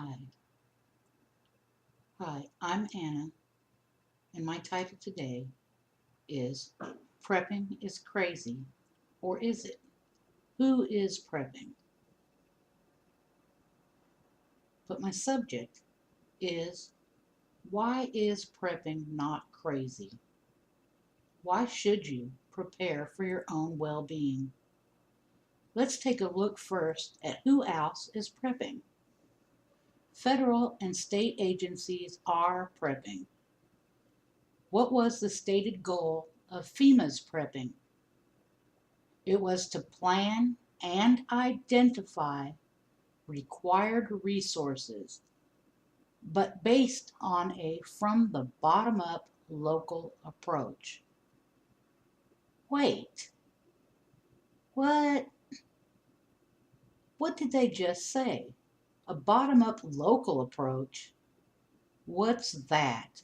Hi. Hi, I'm Anna, and my title today is Prepping is Crazy, or is it? Who is prepping? But my subject is why is prepping not crazy? Why should you prepare for your own well being? Let's take a look first at who else is prepping. Federal and state agencies are prepping. What was the stated goal of FEMA's prepping? It was to plan and identify required resources, but based on a from the bottom up local approach. Wait, what? What did they just say? A bottom up local approach? What's that?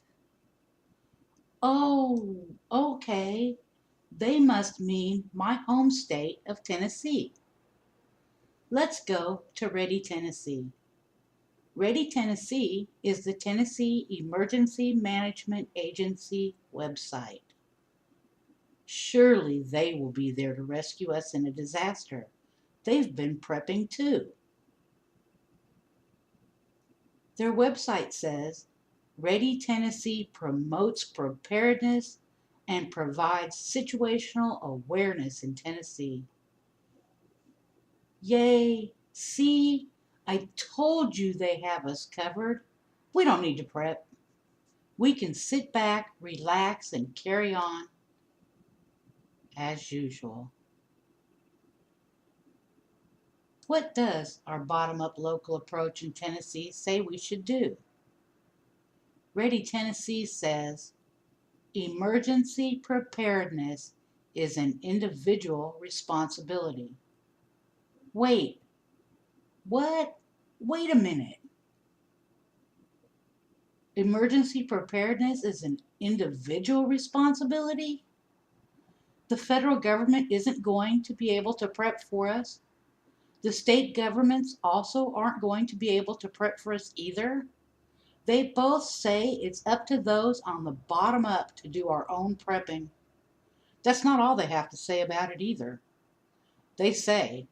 Oh, okay. They must mean my home state of Tennessee. Let's go to Ready, Tennessee. Ready Tennessee is the Tennessee Emergency Management Agency website. Surely they will be there to rescue us in a disaster. They've been prepping too. Their website says Ready Tennessee promotes preparedness and provides situational awareness in Tennessee. Yay! See, I told you they have us covered. We don't need to prep. We can sit back, relax, and carry on as usual. What does our bottom up local approach in Tennessee say we should do? Ready Tennessee says emergency preparedness is an individual responsibility. Wait, what? Wait a minute. Emergency preparedness is an individual responsibility? The federal government isn't going to be able to prep for us. The state governments also aren't going to be able to prep for us either. They both say it's up to those on the bottom up to do our own prepping. That's not all they have to say about it either. They say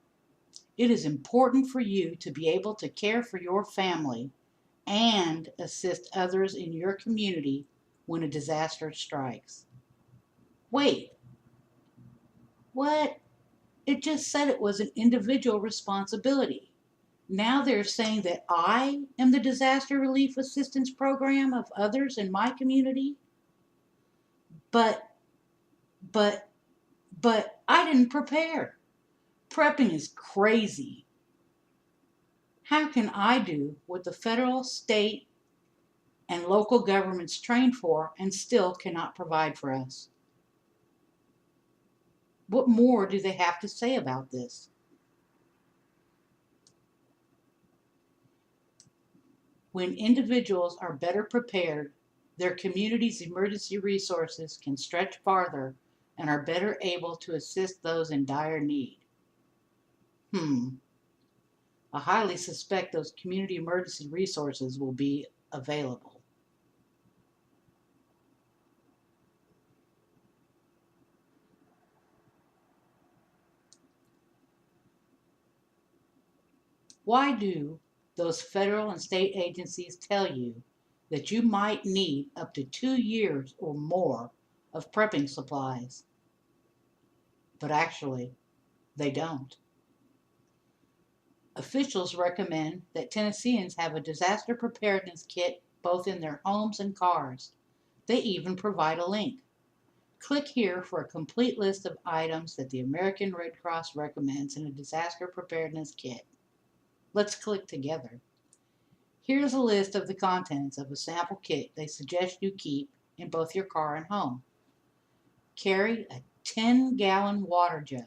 it is important for you to be able to care for your family and assist others in your community when a disaster strikes. Wait, what? It just said it was an individual responsibility. Now they're saying that I am the disaster relief assistance program of others in my community. But, but, but I didn't prepare. Prepping is crazy. How can I do what the federal, state, and local governments train for and still cannot provide for us? What more do they have to say about this? When individuals are better prepared, their community's emergency resources can stretch farther and are better able to assist those in dire need. I highly suspect those community emergency resources will be available. Why do those federal and state agencies tell you that you might need up to 2 years or more of prepping supplies? But actually, they don't. Officials recommend that Tennesseans have a disaster preparedness kit both in their homes and cars. They even provide a link. Click here for a complete list of items that the American Red Cross recommends in a disaster preparedness kit. Let's click together. Here's a list of the contents of a sample kit they suggest you keep in both your car and home. Carry a 10-gallon water jug,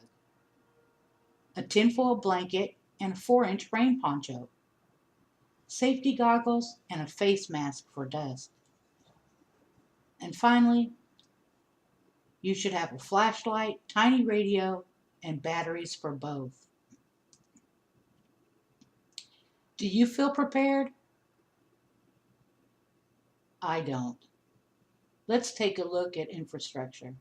a tinfoil blanket, and a 4-inch rain poncho, safety goggles, and a face mask for dust. And finally, you should have a flashlight, tiny radio, and batteries for both. Do you feel prepared? I don't. Let's take a look at infrastructure.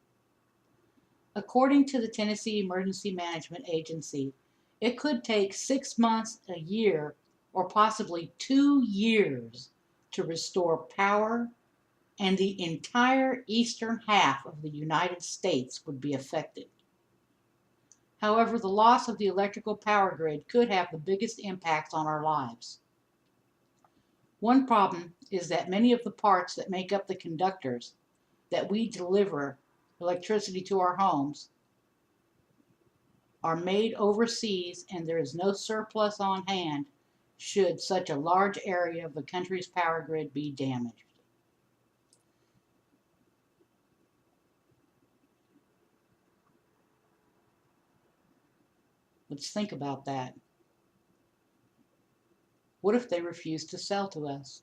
According to the Tennessee Emergency Management Agency, it could take 6 months, a year, or possibly 2 years to restore power, and the entire eastern half of the United States would be affected. However, the loss of the electrical power grid could have the biggest impacts on our lives. One problem is that many of the parts that make up the conductors that we deliver electricity to our homes are made overseas, and there is no surplus on hand should such a large area of the country's power grid be damaged. Let's think about that. What if they refuse to sell to us?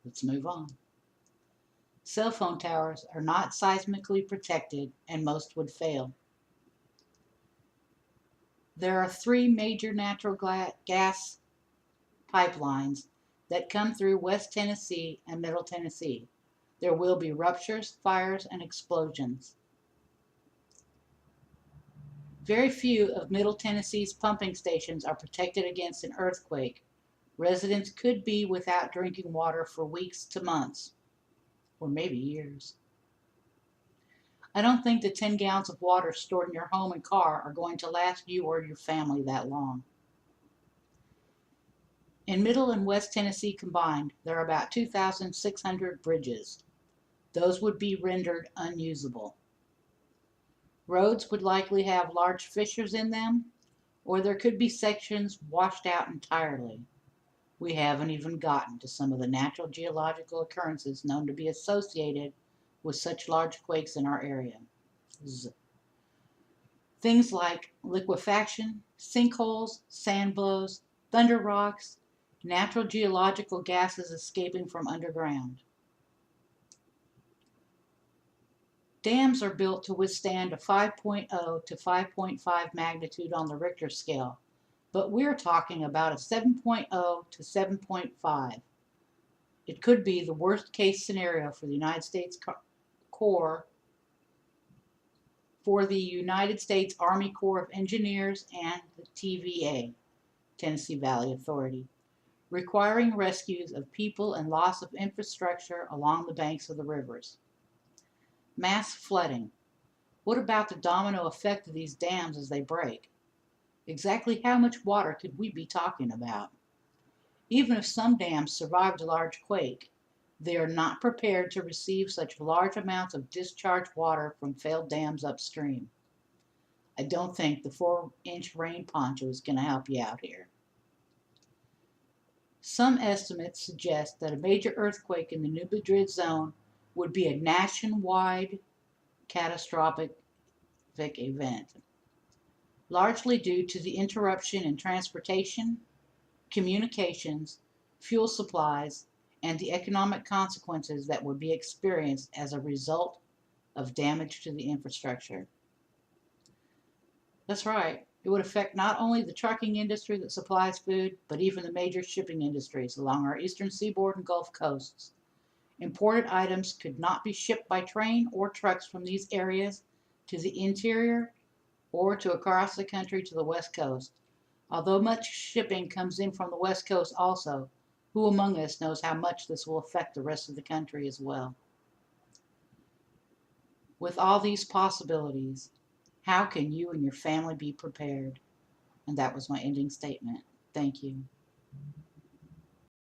Let's move on. Cell phone towers are not seismically protected, and most would fail. There are 3 major natural gas pipelines that come through West Tennessee and Middle Tennessee. There will be ruptures, fires, and explosions. Very few of Middle Tennessee's pumping stations are protected against an earthquake. Residents could be without drinking water for weeks to months, or maybe years. I don't think the 10 gallons of water stored in your home and car are going to last you or your family that long. In Middle and West Tennessee combined, there are about 2,600 bridges. Those would be rendered unusable. Roads would likely have large fissures in them, or there could be sections washed out entirely. We haven't even gotten to some of the natural geological occurrences known to be associated with such large quakes in our area. Things like liquefaction, sinkholes, sand blows, thunder rocks, natural geological gases escaping from underground. Dams are built to withstand a 5.0 to 5.5 magnitude on the Richter scale, but we're talking about a 7.0 to 7.5. It could be the worst case scenario for the United States Army Corps of Engineers and the TVA, Tennessee Valley Authority, requiring rescues of people and loss of infrastructure along the banks of the rivers. Mass flooding. What about the domino effect of these dams as they break? Exactly how much water could we be talking about? Even if some dams survived a large quake, they are not prepared to receive such large amounts of discharged water from failed dams upstream. I don't think the 4-inch rain poncho is going to help you out here. Some estimates suggest that a major earthquake in the New Madrid zone would be a nationwide catastrophic event, largely due to the interruption in transportation, communications, fuel supplies, and the economic consequences that would be experienced as a result of damage to the infrastructure. That's right, it would affect not only the trucking industry that supplies food, but even the major shipping industries along our eastern seaboard and Gulf coasts. Imported items could not be shipped by train or trucks from these areas to the interior or to across the country to the West Coast. Although much shipping comes in from the West Coast also, who among us knows how much this will affect the rest of the country as well? With all these possibilities, how can you and your family be prepared? And that was my ending statement. Thank you.